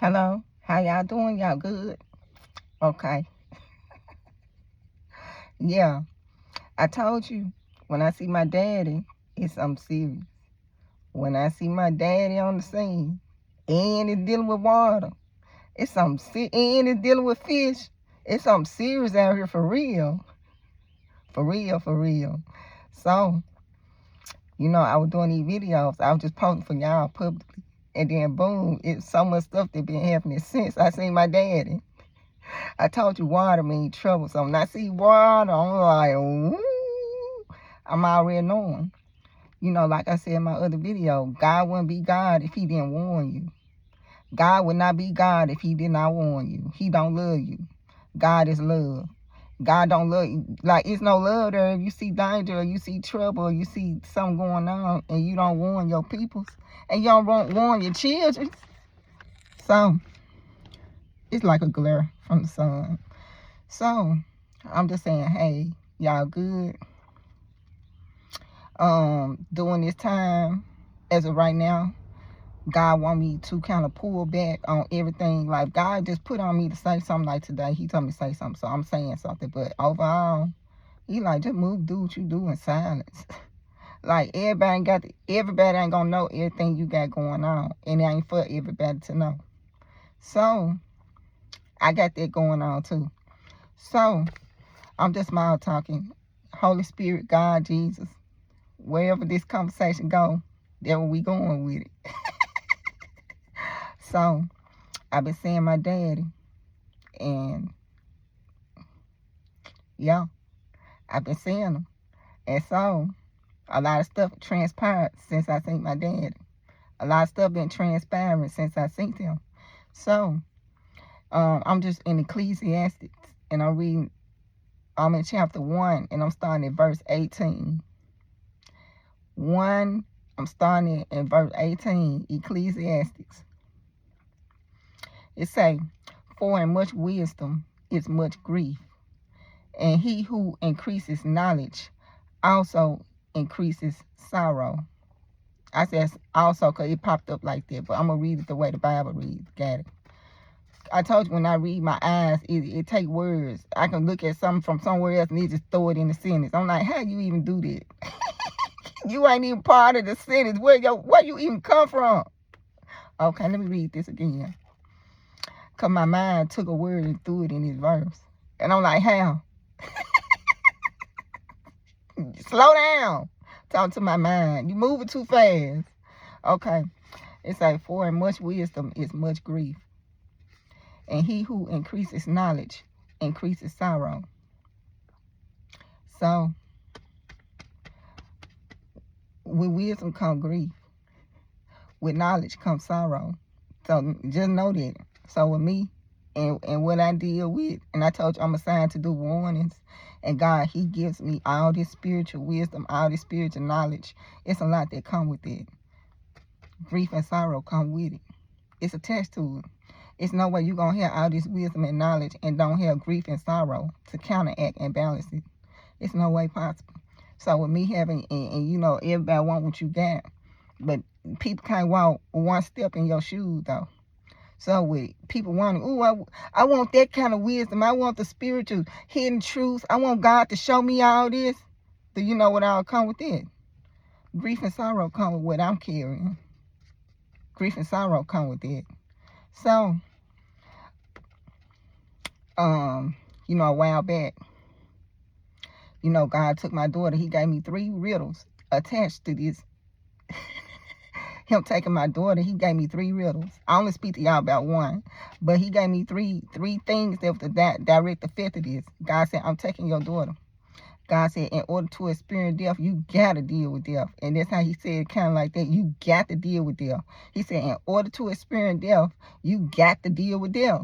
Hello, how y'all doing? Y'all good? Okay. Yeah, I told you, when I see my daddy, it's something serious. When I see my daddy on the scene, and it's dealing with water, it's something and it's dealing with fish, it's something serious out here for real. For real, for real. So, I was doing these videos, I was just posting for y'all publicly. And then boom, it's so much stuff that been happening since I seen my daddy. I told you water means trouble. So when I see water, I'm like, ooh, I'm already knowing. Like I said in my other video, God wouldn't be God if he didn't warn you. God would not be God if he did not warn you. He don't love you. God is love. God don't love you. Like, it's no love there if you see danger or you see trouble or you see something going on and you don't warn your peoples and you don't warn your children. So, it's like a glare from the sun. So, I'm just saying, hey, y'all good. During this time, as of right now, God want me to kind of pull back on everything. Like, God just put on me to say something like today. He told me to say something, so I'm saying something. But overall, he like, just move, do what you do in silence. Like, everybody ain't gonna know everything you got going on. And it ain't for everybody to know. So, I got that going on too. So, I'm just mild talking. Holy Spirit, God, Jesus, wherever this conversation go, there we going with it. So, I've been seeing my daddy, and yeah, I've been seeing him. And so, a lot of stuff transpired since I seen my daddy. A lot of stuff been transpiring since I seen him. So, I'm just in Ecclesiastes, and I'm in chapter 1, and I'm starting at verse 18. I'm starting in verse 18, Ecclesiastes. It say, for in much wisdom is much grief, and he who increases knowledge also increases sorrow. I said also because it popped up like that, but I'm going to read it the way the Bible reads. Got it? I told you when I read my eyes, it take words. I can look at something from somewhere else and it just throw it in the sentence. I'm like, how you even do that? You ain't even part of the sentence. Where you even come from? Okay, let me read this again. Because my mind took a word and threw it in this verse. And I'm like, how? Slow down. Talk to my mind. You moving too fast. Okay. It's like, for in much wisdom is much grief. And he who increases knowledge increases sorrow. So, with wisdom comes grief. With knowledge comes sorrow. So, just know that. So, with me and what I deal with, and I told you I'm assigned to do warnings, and God, he gives me all this spiritual wisdom, all this spiritual knowledge. It's a lot that come with it. Grief and sorrow come with it. It's attached to it. It's no way you're going to have all this wisdom and knowledge and don't have grief and sorrow to counteract and balance it. It's no way possible. So with me having, and everybody want what you got, but people can't walk one step in your shoes though. So with people wanting, I want that kind of wisdom. I want the spiritual hidden truth. I want God to show me all this. Do you know what all come with it? Grief and sorrow come with what I'm carrying. Grief and sorrow come with it. So, a while back, God took my daughter. He gave me 3 riddles attached to this. Him taking my daughter, he gave me 3 riddles. I only speak to y'all about one, but he gave me three things that was the direct effect of this. God said, I'm taking your daughter. God said, in order to experience death, you got to deal with death. And that's how he said, kind of like that, you got to deal with death. He said, in order to experience death, you got to deal with death.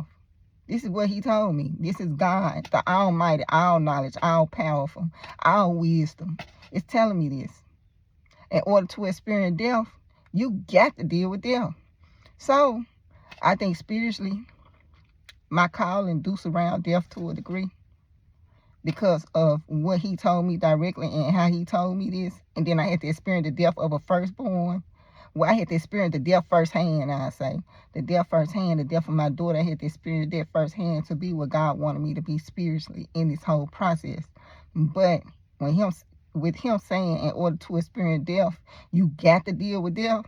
This is what he told me. This is God, the Almighty, all knowledge, all powerful, all wisdom. It's telling me this. In order to experience death, you got to deal with death. So, I think spiritually, my calling do surround death to a degree because of what he told me directly and how he told me this. And then I had to experience the death of a firstborn. Well, I had to experience the death firsthand, I say. The death firsthand, the death of my daughter. I had to experience that firsthand to be what God wanted me to be spiritually in this whole process. But with him saying in order to experience death, you got to deal with death.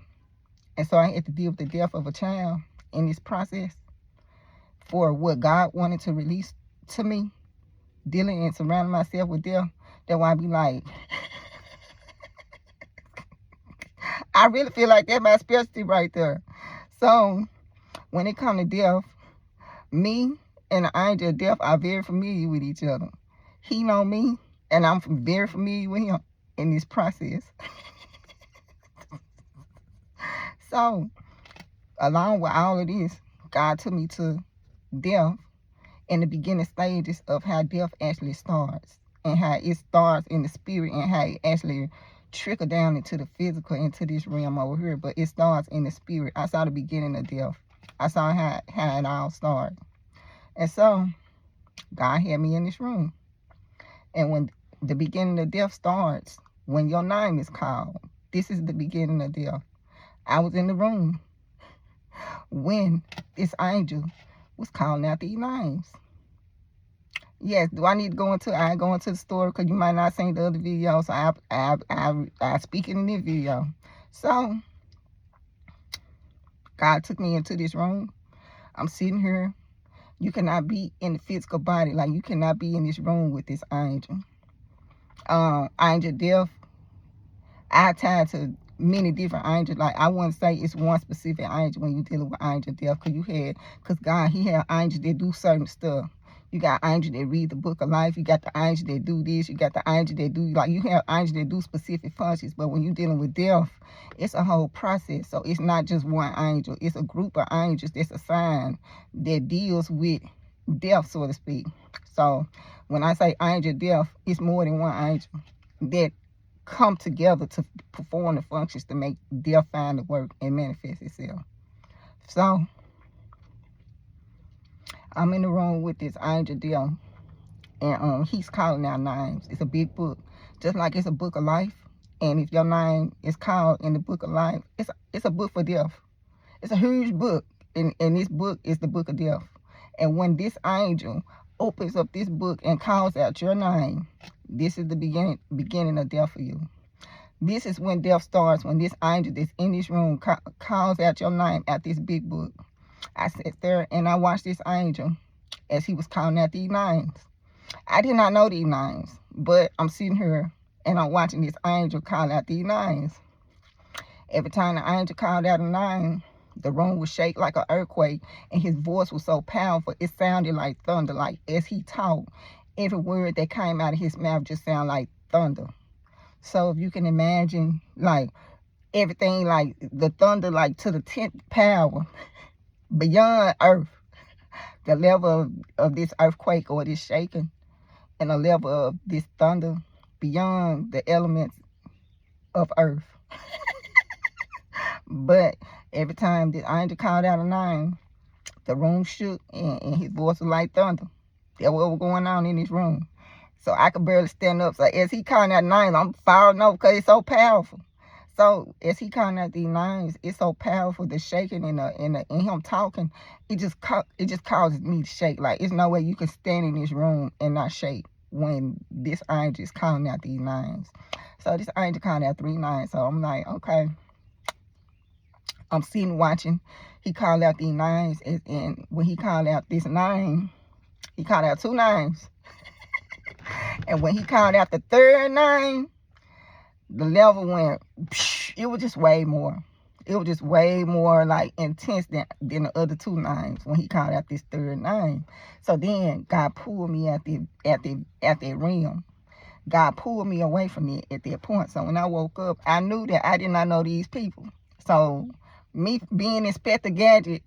And so I had to deal with the death of a child in this process for what God wanted to release to me, dealing and surrounding myself with death. That's why I be like, I really feel like that's my specialty right there. So when it comes to death, me and the angel of death are very familiar with each other. He know me, and I'm very familiar with him in this process. So, along with all of this, God took me to death in the beginning stages of how death actually starts, and how it starts in the spirit, and how it actually trickle down into the physical, into this realm over here. But it starts in the spirit. I saw the beginning of death. I saw how it all started. And so, God had me in this room. And when the beginning of death starts, when your name is called, this is the beginning of death. I was in the room when this angel was calling out these names. Yes, do I need to go into? I ain't going into the story because you might not seen the other video, so I speak it in this video. So God took me into this room. I'm sitting here. You cannot be in the physical body, like you cannot be in this room with this angel. Angel death. I tied to many different angels. Like I wouldn't say it's one specific angel when you're dealing with angel death, because God, he had angels that do certain stuff. You got angels that read the book of life. You got the angel that do this. You got the angel that do, like, you have angels that do specific functions. But when you're dealing with death, it's a whole process. So it's not just one angel. It's a group of angels that's assigned that deals with death, so to speak. So when I say angel death, it's more than one angel that come together to perform the functions to make death find the work and manifest itself. So I'm in the room with this angel death, and he's calling out names. It's a big book, just like it's a book of life. And if your name is called in the book of life, it's a book for death. It's a huge book, and this book is the book of death. And when this angel opens up this book and calls out your name, this is the beginning of death for you. This is when death starts, when this angel that's in this room calls out your name at this big book. I sat there and I watched this angel as he was calling out these names. I did not know these names, but I'm sitting here and I'm watching this angel call out these names. Every time the angel called out a name, the room would shake like an earthquake, and his voice was so powerful, it sounded like thunder. Like as he talked, every word that came out of his mouth just sounded like thunder. So if you can imagine, like, everything, like the thunder, like to the 10th power, beyond earth, the level of this earthquake or this shaking, and the level of this thunder beyond the elements of earth. But every time the angel called out a name, the room shook, and his voice was like thunder. That's what was going on in this room. So I could barely stand up. So as he calling out names, I'm falling over because it's so powerful. So as he calling out these names, it's so powerful. The shaking and him talking, it just causes me to shake. Like it's no way you can stand in this room and not shake when this angel is calling out these names. So this angel calling out 3 names. So I'm like, okay. I'm sitting watching. He called out these names, and when he called out this name, he called out 2 names. And when he called out the 3rd name, the level went, it was just way more. It was just way more like intense than the other 2 names when he called out this 3rd name. So then God pulled me at that realm. God pulled me away from it at that point. So when I woke up, I knew that I did not know these people. So me being Inspector Gadget,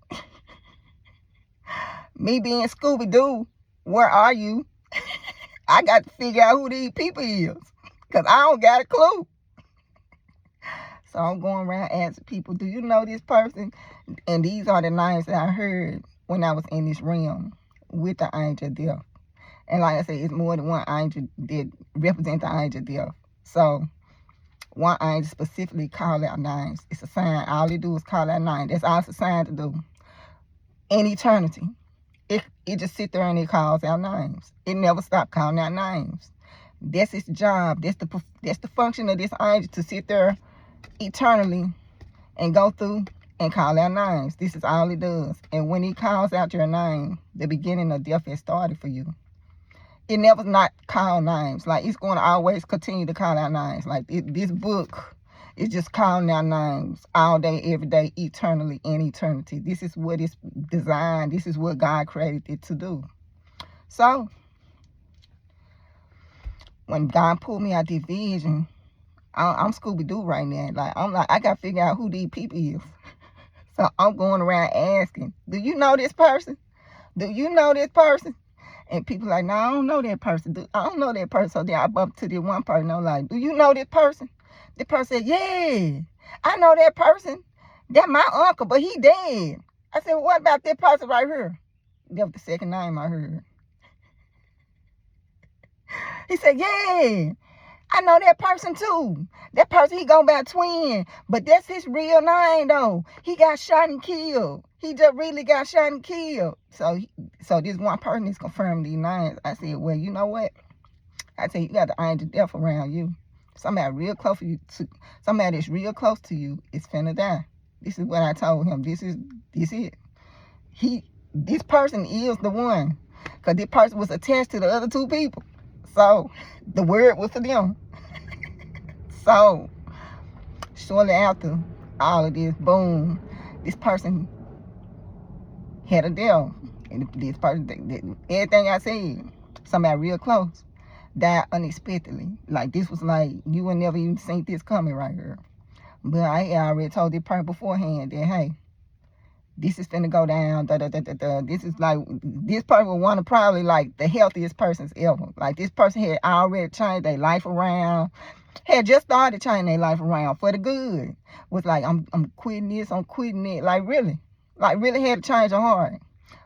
me being Scooby-Doo, where are you? I got to figure out who these people is, because I don't got a clue. So I'm going around asking people, do you know this person? And these are the names that I heard when I was in this realm with the angel death. And like I said, it's more than one angel that represent the angel death. So One angel specifically call out names. It's a sign. All it do is call out names. That's all it's assigned to do. In eternity, it just sit there and it calls out names. It never stop calling out names. That's its job. That's the function of this angel, to sit there eternally and go through and call out names. This is all it does. And when he calls out your name, the beginning of death has started for you. It never not call names. Like, it's going to always continue to call out names. Like, this book is just calling out names all day, every day, eternally, in eternity. This is what it's designed. This is what God created it to do. So, when God pulled me out this vision, I'm Scooby-Doo right now. I'm like, I got to figure out who these people is. So, I'm going around asking, do you know this person? Do you know this person? And people like, no, I don't know that person. I don't know that person. So then I bump to this one person. I'm like, do you know this person? The person said, yeah, I know that person. That's my uncle, but he dead. I said, well, what about that person right here? That was the second name I heard. He said, yeah, I know that person too. That person, he go by twin, but that's his real name though. He got shot and killed. He just really got shot and killed. So this one person is confirming these names. I said, well, you know what? I said, you got the angel death around you. Somebody real close to you, somebody that's real close to you is finna die. This is what I told him. This is it. This person is the one, because this person was attached to the other two people. So the word was for them. So shortly after all of this, boom, this person had a death. And this person, everything I said, somebody real close, died unexpectedly. Like, this was like, you would never even seen this coming right here. But I already told this person beforehand that, hey, this is finna go down, This is like, this person was one of probably like the healthiest persons ever. Like, this person had already changed their life around, had just started changing their life around for the good. Was like, I'm quitting this, I'm quitting it. Like, really had to change her heart.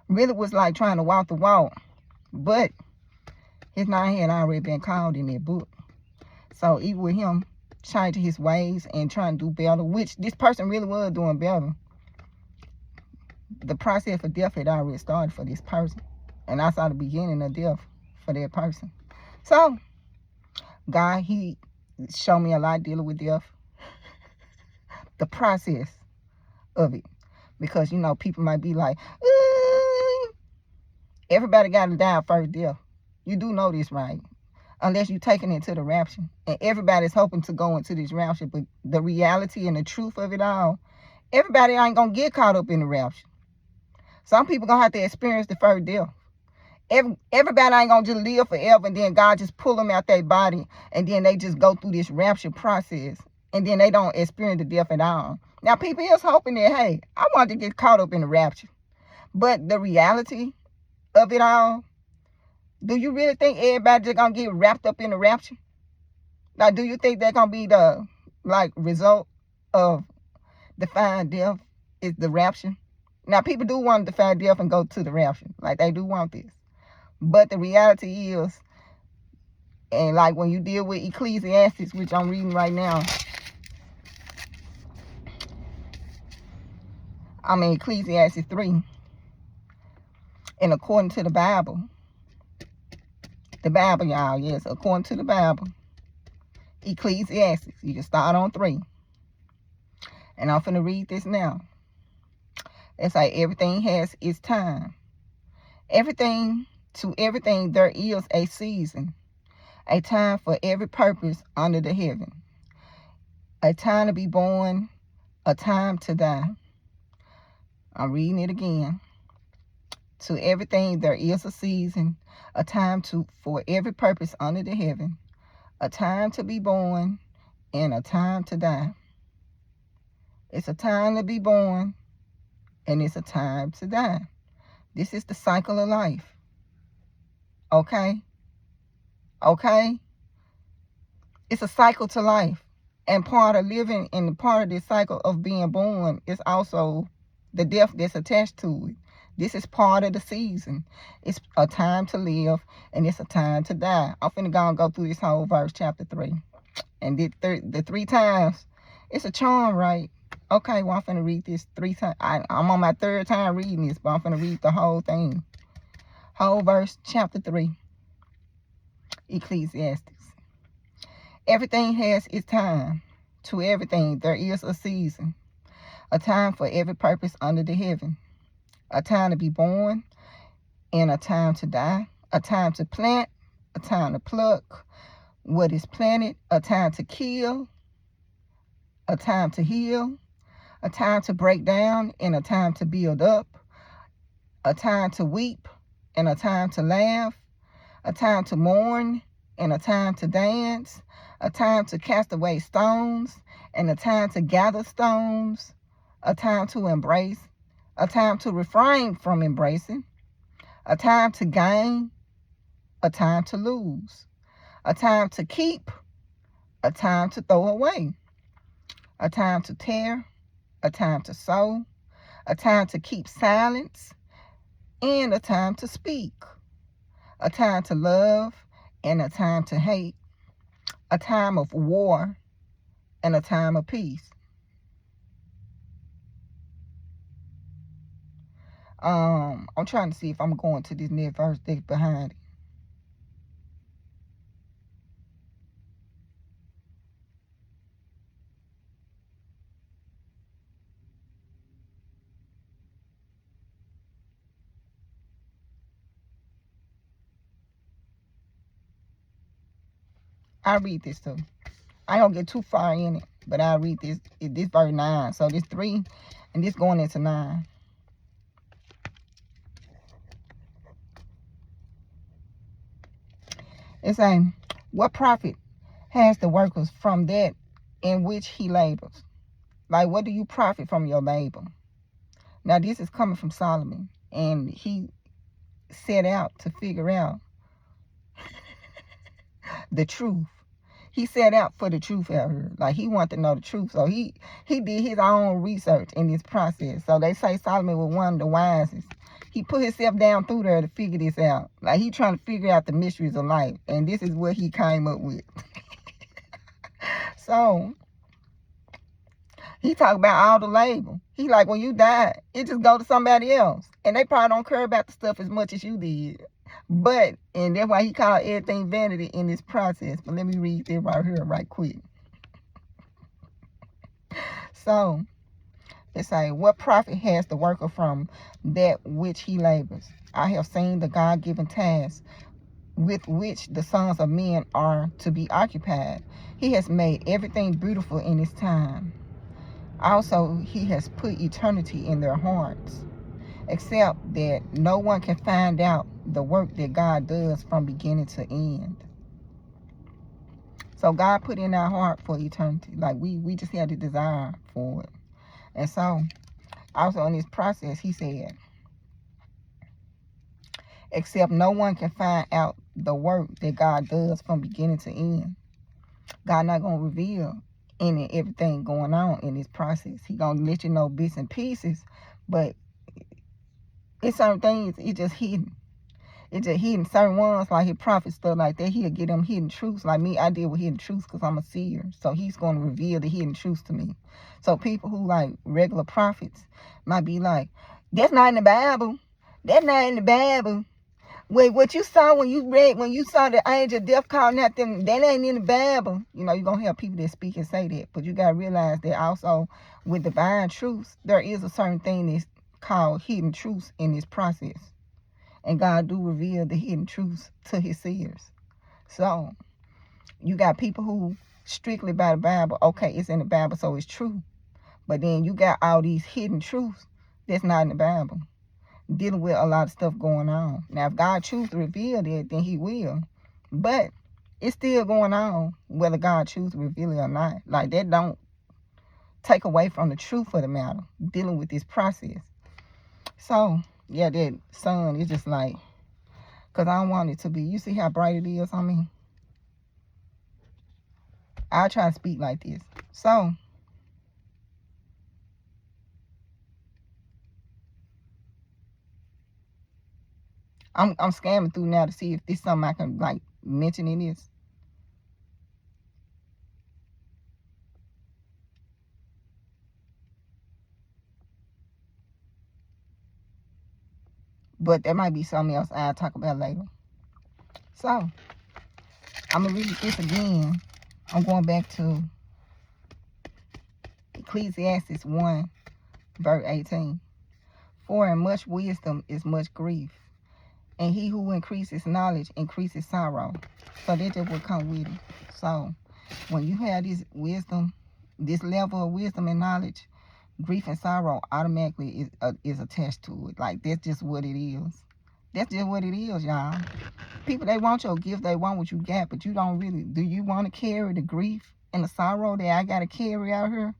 Really was like trying to walk the walk. But his name had already been called in that book. So even with him changing his ways and trying to do better, which this person really was doing better, the process of death had already started for this person. And I saw the beginning of death for that person. So God, he showed me a lot dealing with death. The process of it. Because, you know, people might be like, everybody got to die first death. You do know this, right? Unless you're taking it to the rapture. And everybody's hoping to go into this rapture. But the reality and the truth of it all, everybody ain't going to get caught up in the rapture. Some people going to have to experience the first death. Everybody ain't going to just live forever and then God just pull them out their body and then they just go through this rapture process and then they don't experience the death at all. Now, people is hoping that, hey, I want to get caught up in the rapture. But the reality of it all, do you really think everybody just going to get wrapped up in the rapture? Like, do you think that's going to be the, like, result of defying death is the rapture? Now, people do want to defy death and go to the rapture. Like, they do want this. But the reality is, and like when you deal with Ecclesiastes, which I'm reading right now, I'm in Ecclesiastes 3. And according to the Bible, y'all, yes, according to the Bible, Ecclesiastes, you can start on 3. And I'm finna read this now. It's like everything has its time. To everything there is a season, a time for every purpose under the heaven, a time to be born, a time to die. I'm reading it again. To everything there is a season, a time for every purpose under the heaven, a time to be born, and a time to die. It's a time to be born, and it's a time to die. This is the cycle of life. Okay? It's a cycle to life. And part of living and part of this cycle of being born is also the death that's attached to it. This is part of the season. It's a time to live and it's a time to die. I'm finna go through this whole verse, chapter 3. And did the 3 times. It's a charm, right? Okay, well, I'm finna read this 3 times. I'm on my 3rd time reading this, but I'm finna read the whole thing. Whole verse, chapter 3, Ecclesiastes. Everything has its time. To everything there is a season. A time for every purpose under the heaven. A time to be born and a time to die. A time to plant, a time to pluck what is planted. A time to kill, a time to heal. A time to break down and a time to build up. A time to weep and a time to laugh. A time to mourn and a time to dance. A time to cast away stones and a time to gather stones. A time to embrace. A time to refrain from embracing. A time to gain. A time to lose. A time to keep. A time to throw away. A time to tear. A time to sow. A time to keep silence. And a time to speak. A time to love and a time to hate. A time of war and a time of peace. I'm trying to see if I'm going to this next verse that's behind it. I'll read this too. I don't get too far in it, but I'll read this. This verse 9. So this 3 and this going into 9. It's saying, what profit has the workers from that in which he labors? Like, what do you profit from your labor? Now, this is coming from Solomon, and he set out to figure out the truth. He set out for the truth out here. Like, he wanted to know the truth. So he did his own research in this process. So they say Solomon was one of the wisest. He put himself down through there to figure this out. Like, he trying to figure out the mysteries of life. And this is what he came up with. So he talk about all the labor. He like, when you die, it just go to somebody else. And they probably don't care about the stuff as much as you did. But, and that's why he called everything vanity in this process. But let me read this right here right quick. So, it say, what profit has the worker from that which he labors? I have seen the God-given task with which the sons of men are to be occupied. He has made everything beautiful in his time. Also, he has put eternity in their hearts, except that no one can find out the work that God does from beginning to end. So God put in our heart for eternity. Like, we just had the desire for it. And so, also in this process, he said, except no one can find out the work that God does from beginning to end. God not going to reveal any everything going on in this process. He going to let you know bits and pieces, but it's certain things, it's just hidden. It's just hidden. Certain ones, like his prophet stuff like that, he'll get them hidden truths. Like me, I deal with hidden truths because I'm a seer. So he's going to reveal the hidden truths to me. So people who like regular prophets might be like, that's not in the Bible. That's not in the Bible. Wait, what you saw when you saw the angel of death calling out them, that ain't in the Bible. You know, you're going to have people that speak and say that. But you got to realize that also with divine truths, there is a certain thing that's called hidden truths in this process. And God do reveal the hidden truths to his seers. So, you got people who strictly by the Bible, okay, it's in the Bible, so it's true. But then you got all these hidden truths that's not in the Bible, dealing with a lot of stuff going on. Now, if God chooses to reveal it, then he will. But it's still going on, whether God chooses to reveal it or not. Like, that don't take away from the truth of the matter, dealing with this process. So, yeah, that sun is just like, because I don't want it to be, you see how bright it is on me? I'll try to speak like this. So, I'm scamming through now to see if this something I can like mention in this. But there might be something else I'll talk about later. So, I'm going to read this again. I'm going back to Ecclesiastes 1, verse 18. For in much wisdom is much grief, and he who increases knowledge increases sorrow. So that just will come with it. So, when you have this wisdom, this level of wisdom and knowledge, grief and sorrow automatically is attached to it. Like, that's just what it is. That's just what it is, y'all. People, they want your gift, they want what you got, but you don't really. Do you want to carry the grief and the sorrow that I got to carry out here,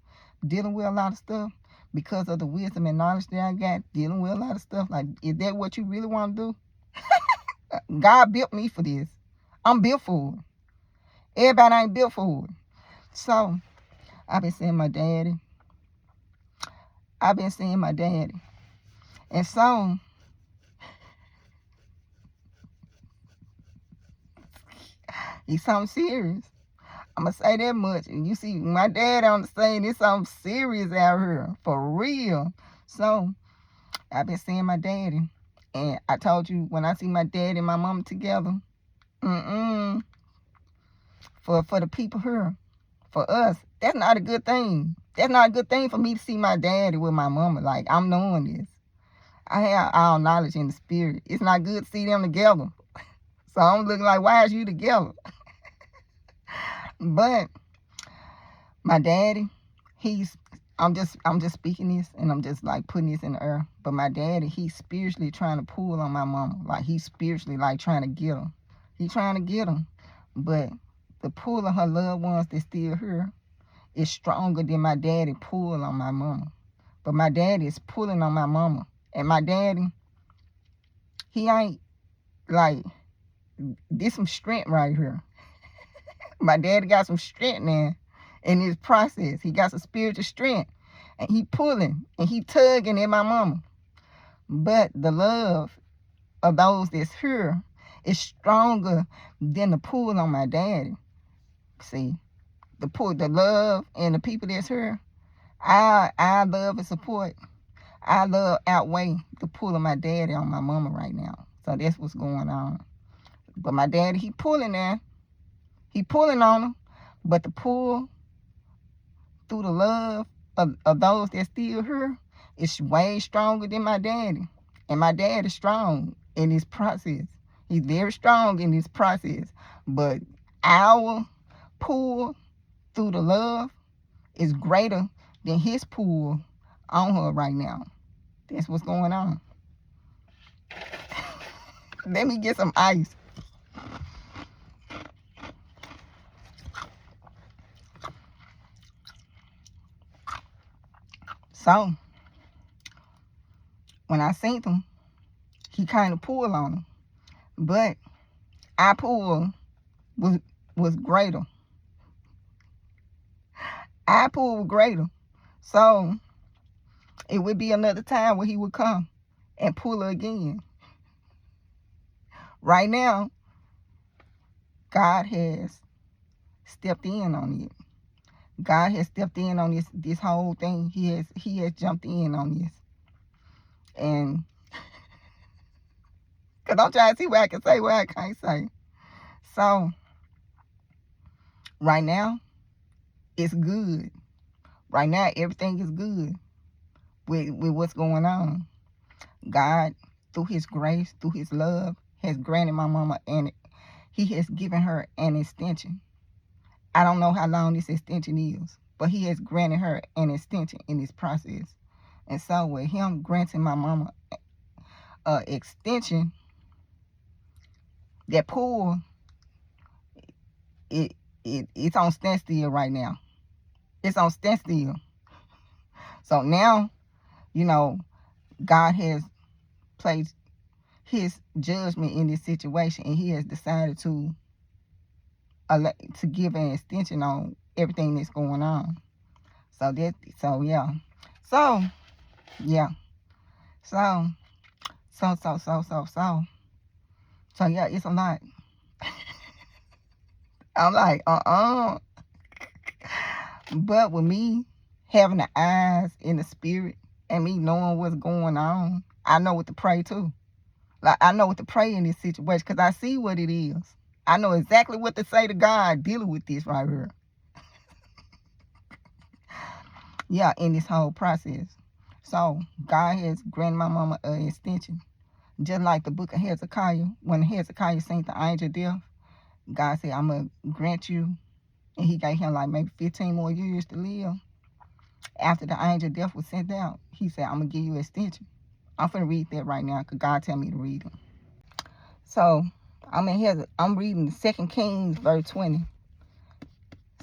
dealing with a lot of stuff because of the wisdom and knowledge that I got, dealing with a lot of stuff? Like, is that what you really want to do? God built me for this. I'm built for it. Everybody ain't built for it. So, I've been seeing my daddy. And so, he's something serious. I'm going to say that much. And you see, my dad on the scene, it's something serious out here. For real. So, I've been seeing my daddy. And I told you, when I see my dad and my mama together, for the people here, for us, that's not a good thing. That's not a good thing for me to see my daddy with my mama. Like, I'm knowing this. I have all knowledge in the spirit. It's not good to see them together. So I'm looking like, why is you together? But my daddy, I'm just speaking this, and I'm just like putting this in the air. But my daddy, he's spiritually trying to pull on my mama. Like, he's spiritually like trying to get her. He's trying to get her. But the pull of her loved ones that's still here is stronger than my daddy pull on my mama. But my daddy is pulling on my mama. And my daddy, he ain't like, this some strength right here. My daddy got some strength now in his process. He got some spiritual strength. And he pulling and he tugging at my mama. But the love of those that's here is stronger than the pull on my daddy. See, the love and the people that's here, I love and support. I love outweigh the pull of my daddy on my mama right now. So that's what's going on. But my daddy, he pulling there. He pulling on them. But the pull through the love of those that's still here is way stronger than my daddy. And my dad is strong in this process. He's very strong in this process. But our pull through the love is greater than his pull on her right now. That's what's going on. Let me get some ice. So, when I seen him, he kind of pulled on him. But our pull was greater. Our pull was greater. So, it would be another time where he would come and pull her again. Right now, God has stepped in on it. God has stepped in on this whole thing. He has jumped in on this. And because I'm trying to see what I can say, what I can't say. So, right now, it's good. Right now, everything is good with what's going on. God, through his grace, through his love, has granted my mama, and he has given her an extension. I don't know how long this extension is, but he has granted her an extension in this process. And so with him granting my mama an extension, that pull, it's on standstill right now. It's on standstill. So now, God has placed his judgment in this situation, and he has decided to give an extension on everything that's going on. So yeah. So yeah. So yeah, it's a lot. I'm like, But with me having the eyes in the spirit and me knowing what's going on, I know what to pray to. Like, I know what to pray in this situation because I see what it is. I know exactly what to say to God dealing with this right here. Yeah, in this whole process. So God has granted my mama an extension. Just like the book of Hezekiah, when Hezekiah sent the angel death, God said, I'm going to grant you. And he gave him like maybe 15 more years to live. After the angel death was sent out, he said, I'm going to give you an extension. I'm going to read that right now because God tell me to read it. So I'm reading 2 Kings verse 20.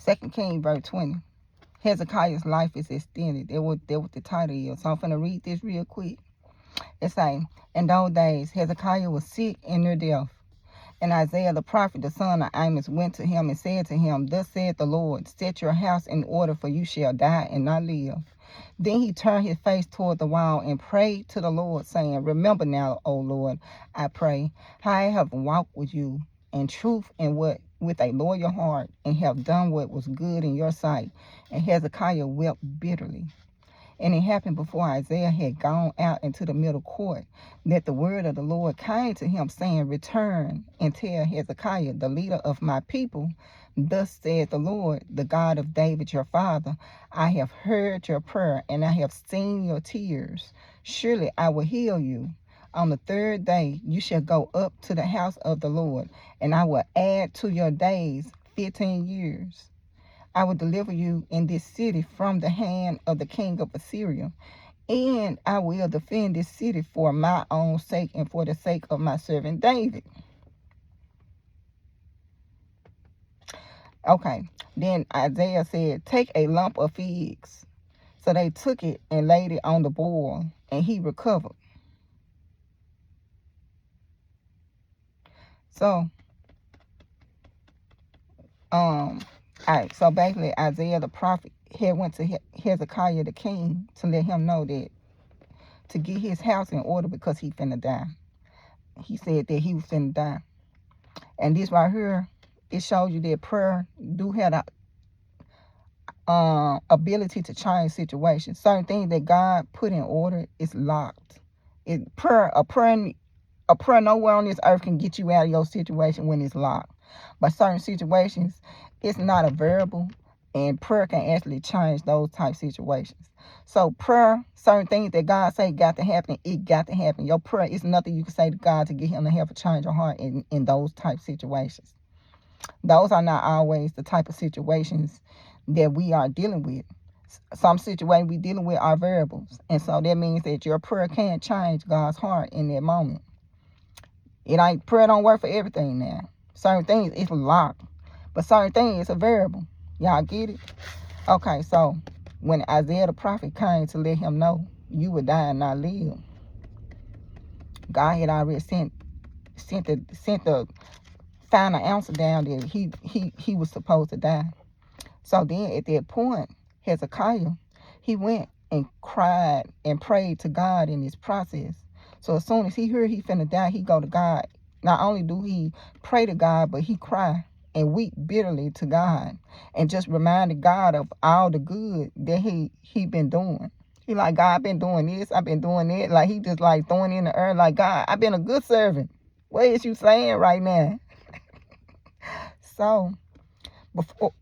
2 Kings verse 20. Hezekiah's life is extended. That what the title is. So I'm going to read this real quick. It say, in those days, Hezekiah was sick and near death. And Isaiah the prophet, the son of Amos, went to him and said to him, thus saith the Lord, set your house in order, for you shall die and not live. Then he turned his face toward the wall and prayed to the Lord, saying, remember now, O Lord, I pray, how I have walked with you in truth and with a loyal heart, and have done what was good in your sight. And Hezekiah wept bitterly. And it happened before Isaiah had gone out into the middle court that the word of the Lord came to him, saying, return and tell Hezekiah, the leader of my people, thus saith the Lord, the God of David your father, I have heard your prayer, and I have seen your tears. Surely I will heal you. On the third day you shall go up to the house of the Lord, and I will add to your days 15 years. I will deliver you in this city from the hand of the king of Assyria, and I will defend this city for my own sake and for the sake of my servant David. Okay, then Isaiah said, take a lump of figs. So they took it and laid it on the boil, and he recovered. So, so basically Isaiah the prophet had went to Hezekiah the king to let him know that to get his house in order because he finna die. He said that he was finna die. And this right here, it shows you that prayer do have the ability to change situations. Certain things that God put in order is locked. A prayer nowhere on this earth can get you out of your situation when it's locked. But certain situations, it's not a variable, and prayer can actually change those type situations. So prayer, certain things that God say got to happen, it got to happen. Your prayer is nothing you can say to God to get him to have a change of heart in those type situations. Those are not always the type of situations that we are dealing with. Some situations we dealing with are variables. And so that means that your prayer can't change God's heart in that moment. Prayer don't work for everything now. Certain things it's locked, but certain things it's a variable. Y'all get it? Okay, so when Isaiah the prophet came to let him know you would die and not live, God had already sent the final answer down that he was supposed to die. So then at that point, Hezekiah, he went and cried and prayed to God in this process. So as soon as he heard he finna die, he go to God. Not only do he pray to God, but he cry and weep bitterly to God and just reminded God of all the good that he been doing. He like, God, I've been doing this, I've been doing that. Like he just like throwing in the earth like, God, I've been a good servant. What is you saying right now? So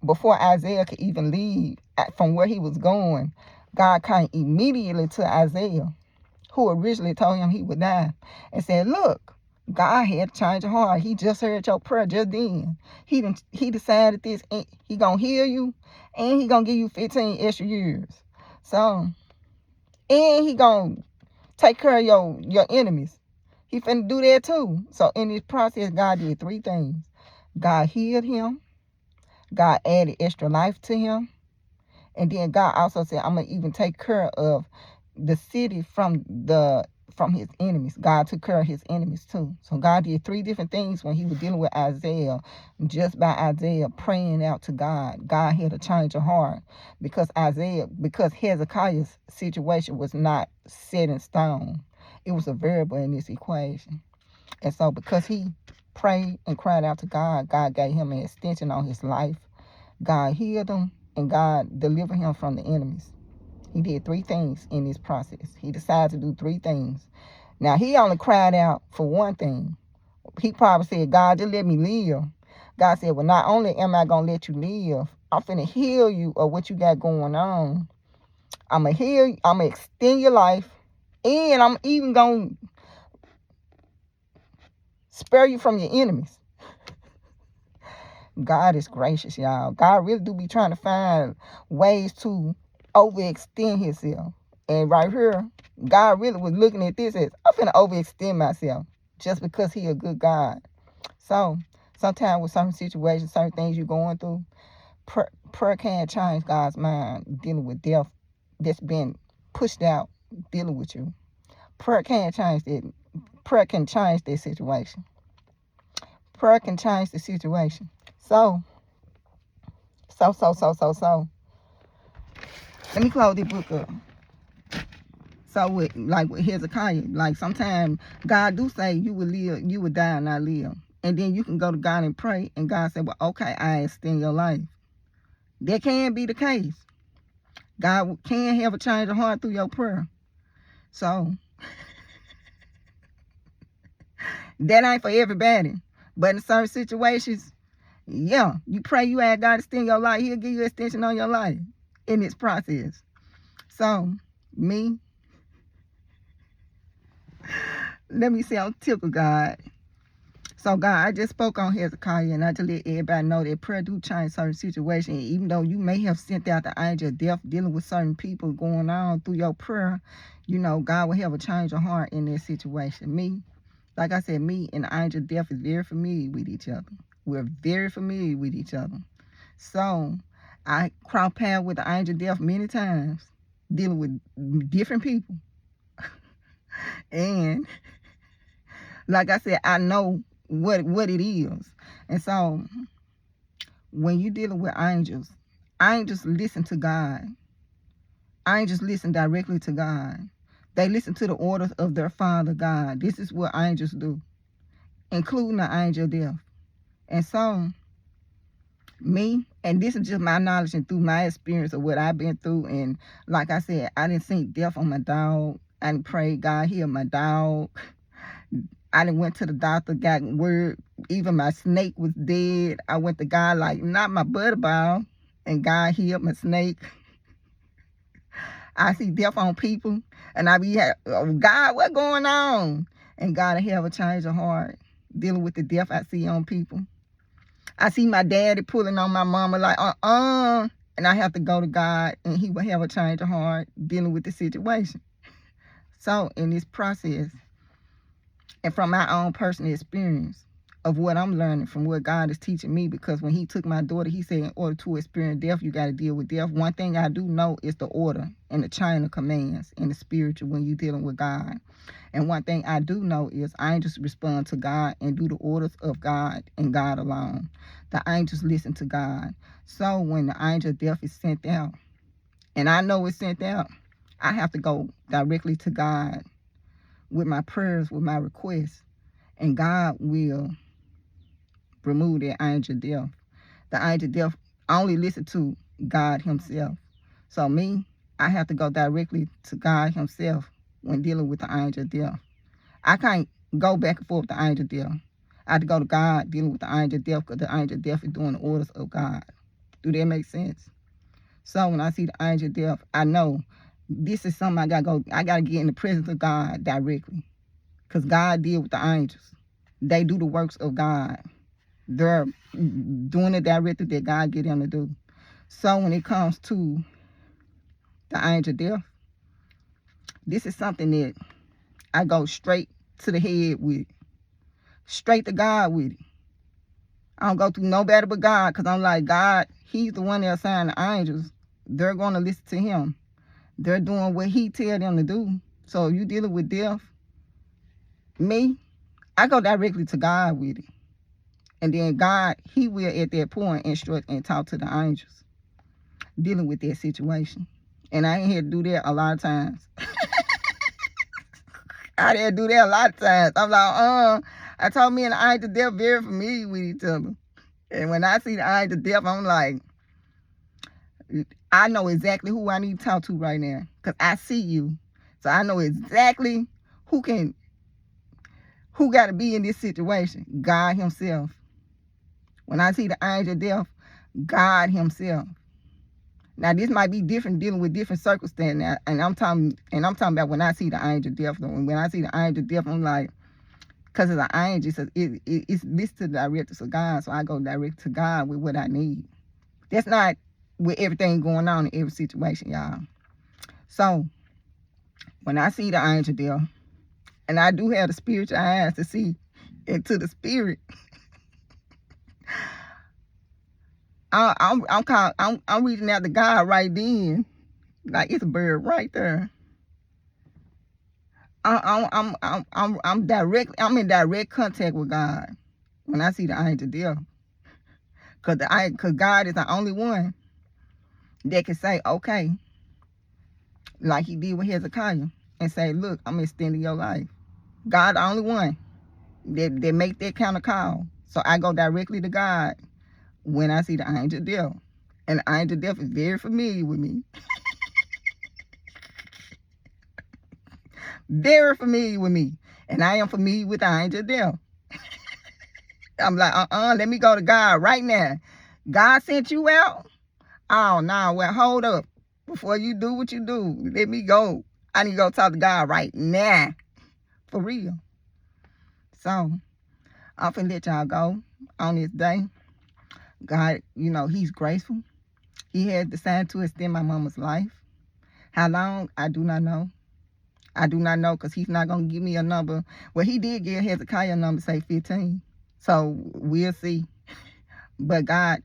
before Isaiah could even leave from where he was going, God came immediately to Isaiah, who originally told him he would die, and said, look, God had to change your heart. He just heard your prayer just then. He decided this, he gonna heal you, and he gonna give you 15 extra years. So, and he gonna take care of your enemies. He finna do that too. So in this process, God did 3 things. God healed him. God added extra life to him. And then God also said, I'm going to even take care of the city from his enemies. God took care of his enemies too. So God did 3 different things when he was dealing with Isaiah. Just by Isaiah praying out to God, God had to change of heart because Hezekiah's situation was not set in stone. It was a variable in this equation. And so because he prayed and cried out to God, God gave him an extension on his life. God healed him, and God delivered him from the enemies. He did 3 things in this process. He decided to do 3 things. Now, he only cried out for one thing. He probably said, God, just let me live. God said, well, not only am I going to let you live, I'm finna heal you of what you got going on. I'm going to heal you. I'm going to extend your life. And I'm even going to spare you from your enemies. God is gracious, y'all. God really do be trying to find ways to overextend himself. And right here, God really was looking at this as, I'm finna overextend myself just because he a good God. So, sometimes with certain situations, certain things you're going through, prayer can change God's mind dealing with death that's been pushed out, dealing with you. Prayer can change that. Prayer can change that situation. Prayer can change the situation. So. Let me close this book up. So with Hezekiah, like sometimes God do say you will live, you will die and not live. And then you can go to God and pray, and God said, well, okay, I extend your life. That can be the case. God can have a change of heart through your prayer. So that ain't for everybody. But in certain situations, yeah, you pray, you ask God to extend your life, he'll give you extension on your life in this process. So, let me say I'm tickled, God. So, God, I just spoke on Hezekiah, and I just let everybody know that prayer do change certain situations. Even though you may have sent out the angel of death dealing with certain people going on through your prayer, you know, God will have a change of heart in that situation. Like I said, me and the angel of death is very familiar with each other. We're very familiar with each other. So, I cross paths with the angel of death many times, dealing with different people. And like I said, I know what it is. And so when you're dealing with angels listen to God. Angels listen directly to God. They listen to the orders of their Father God. This is what angels do, including the angel of death. And so and this is just my knowledge and through my experience of what I've been through. And like I said, I didn't see death on my dog. I didn't pray, God heal my dog. I done went to the doctor, got word, even my snake was dead. I went to God like, not my butterball, and God healed my snake. I see death on people, and I be, oh, God, what going on? And God have a change of heart dealing with the death I see on people. I see my daddy pulling on my mama like, and I have to go to God, and he will have a change of heart dealing with the situation. So in this process, and from my own personal experience of what I'm learning from what God is teaching me, because when he took my daughter, he said in order to experience death, you got to deal with death. One thing I do know is the order and the chain of commands in the spiritual when you're dealing with God. And one thing I do know is angels respond to God and do the orders of God and God alone. The angels listen to God. So when the angel of death is sent out, and I know it's sent out, I have to go directly to God with my prayers, with my requests, and God will remove that angel of death. The angel of death only listen to God himself. So I have to go directly to God himself when dealing with the angel of death. I can't go back and forth with the angel of death. I have to go to God dealing with the angel of death, because the angel of death is doing the orders of God. Do that make sense? So when I see the angel of death, I know this is something I gotta get in the presence of God directly. Because God deal with the angels. They do the works of God. They're doing the directive that God get them to do. So when it comes to the angel of death, this is something that I go straight to the head with. Straight to God with it. I don't go through nobody but God, because I'm like, God, he's the one that assigned the angels. They're going to listen to him. They're doing what he tell them to do. So if you dealing with death, I go directly to God with it. And then God, he will at that point instruct and talk to the angels dealing with that situation. And I ain't had to do that a lot of times. I had to do that a lot of times. I'm like, I told me and the angel of death very familiar with each other. And when I see the angel of death, I'm like, I know exactly who I need to talk to right now, because I see you. So I know exactly who can Who got to be in this situation? God himself. When I see the angel of death, God himself. Now this might be different dealing with different circumstances. Now, and I'm talking about when I see the angel of death. When I see the angel of death, I'm like, because it's an angel, it's listed direct to God, so I go direct to God with what I need. That's not with everything going on in every situation, y'all. So when I see the angel of death, and I do have the spiritual eyes to see into the spirit, I'm reaching out to God right then, like it's a bird right there. I'm in direct contact with God when I see the angel of death, cause God is the only one that can say, okay, like he did with Hezekiah, and say, look, I'm extending your life. God the only one that make that kind of call. So I go directly to God when I see the angel of death. And the angel of death is very familiar with me. Very familiar with me. And I am familiar with the angel of death. I'm like, let me go to God right now. God sent you out? Oh, no, well, hold up. Before you do what you do, let me go. I need to go talk to God right now. For real. So, I'm finna let y'all go on this day. God, you know, he's graceful. He had decided to extend my mama's life. How long? I do not know. I do not know, because he's not going to give me a number. Well, he did give Hezekiah a number, say 15. So, we'll see. But God,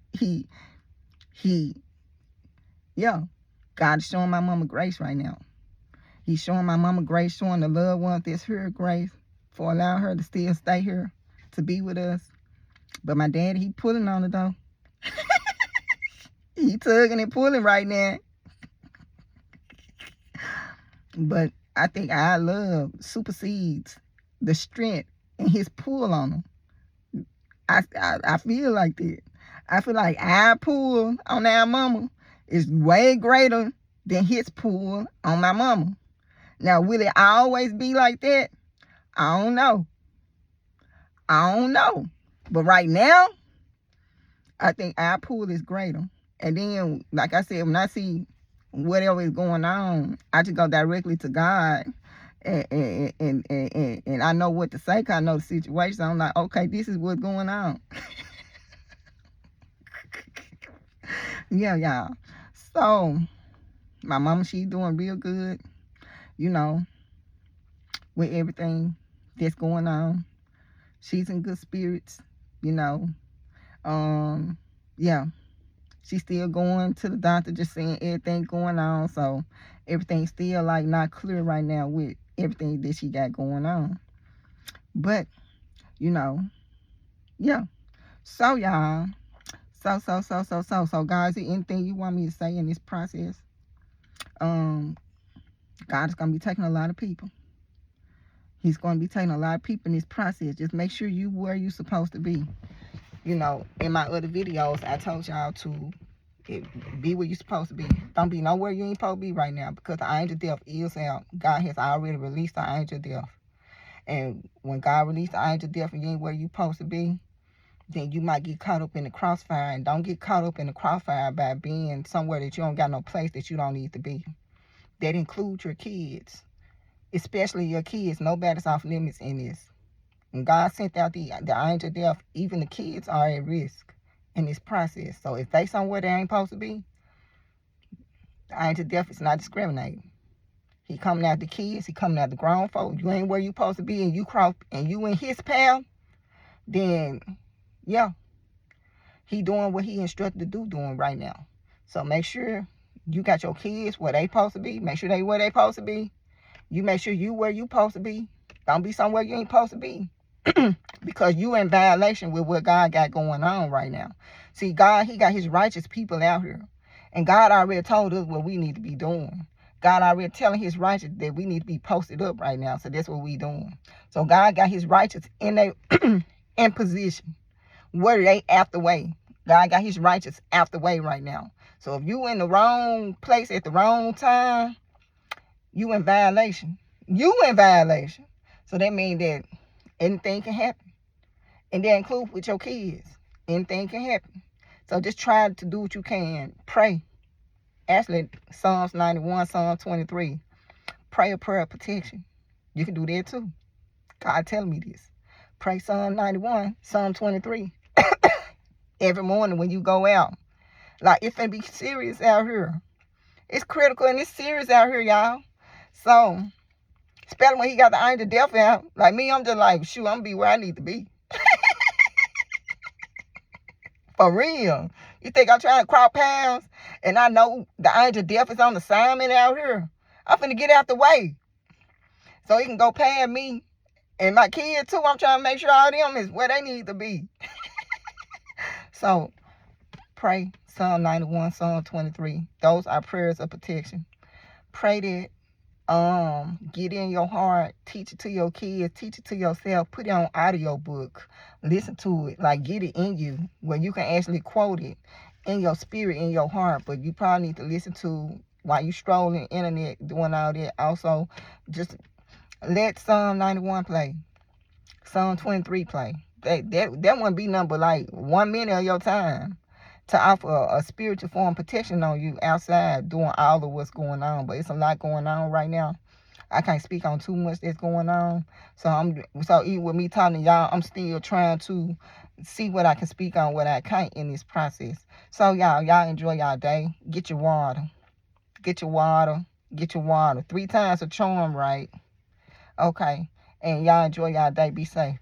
God is showing my mama grace right now. He's showing my mama grace, showing the loved ones that's here grace for allowing her to still stay here, to be with us. But my daddy, he pulling on it, though. He tugging and pulling right now. But I think our love supersedes the strength and his pull on them. I feel like that. I feel like our pull on our mama is way greater than his pull on my mama. Now, will it always be like that? I don't know. But right now, I think our pull is greater. And then, like I said, when I see whatever is going on, I just go directly to God. And I know what to say, because I know the situation. I'm like, okay, this is what's going on. Yeah, y'all. So, my mama, she's doing real good, you know, with everything that's going on. She's in good spirits, you know. Yeah. She's still going to the doctor, just seeing everything going on. So, everything's still, like, not clear right now with everything that she got going on. But, you know, yeah. So, y'all. So, guys, is there anything you want me to say in this process? God is going to be taking a lot of people. He's going to be taking a lot of people in this process. Just make sure you where you're supposed to be. You know, in my other videos, I told y'all to be where you're supposed to be. Don't be nowhere you ain't supposed to be right now, because the angel of death is out. God has already released the angel of death. And when God released the angel of death and you ain't where you're supposed to be, then you might get caught up in the crossfire. And don't get caught up in the crossfire by being somewhere that you don't got no place that you don't need to be. That includes your kids. Especially your kids. Nobody's off limits in this. When God sent out the angel of death, even the kids are at risk in this process. So if they somewhere they ain't supposed to be, the angel of death is not discriminating. He coming at the kids, he coming at the grown folk. You ain't where you supposed to be, and you in his path, then yeah, he doing what he instructed to do doing right now. So make sure you got your kids where they supposed to be. Make sure they where they supposed to be. You make sure you where you supposed to be. Don't be somewhere you ain't supposed to be. Because you in violation with what God got going on right now. See, God, he got his righteous people out here. And God already told us what we need to be doing. God already telling his righteous that we need to be posted up right now. So that's what we doing. So God got his righteous in in position. Where they out the way. God got his righteous out the way right now. So if you in the wrong place at the wrong time, you in violation. You in violation. So that means that Anything can happen. And that includes with your kids. Anything can happen. So just try to do what you can. Pray. Actually, Psalms 91, Psalm 23. Pray a prayer of protection. You can do that too. God telling me this. Pray Psalm 91, Psalm 23. Every morning when you go out. Like, it's going to be serious out here. It's critical and it's serious out here, y'all. So, especially when he got the angel death out. Like me, I'm just like, shoot, I'm going to be where I need to be. For real. You think I'm trying to crop pounds and I know the angel death is on assignment out here? I'm finna get out the way so he can go past me and my kids too. I'm trying to make sure all them is where they need to be. So pray Psalm 91, Psalm 23. Those are prayers of protection. Pray that get in your heart, teach it to your kids, teach it to yourself, put it on audio book, listen to it, like get it in you where you can actually quote it in your spirit, in your heart. But you probably need to listen to while you strolling the internet doing all that. Also, just let Psalm 91 play, Psalm 23 play. That wouldn't be number like 1 minute of your time to offer a spiritual form of protection on you outside doing all of what's going on. But it's a lot going on right now. I can't speak on too much that's going on. So even with me talking to y'all, I'm still trying to see what I can speak on, what I can't in this process. So y'all enjoy y'all day. Get your water. Get your water. Get your water. 3 times a charm, right? Okay. And y'all enjoy y'all day. Be safe.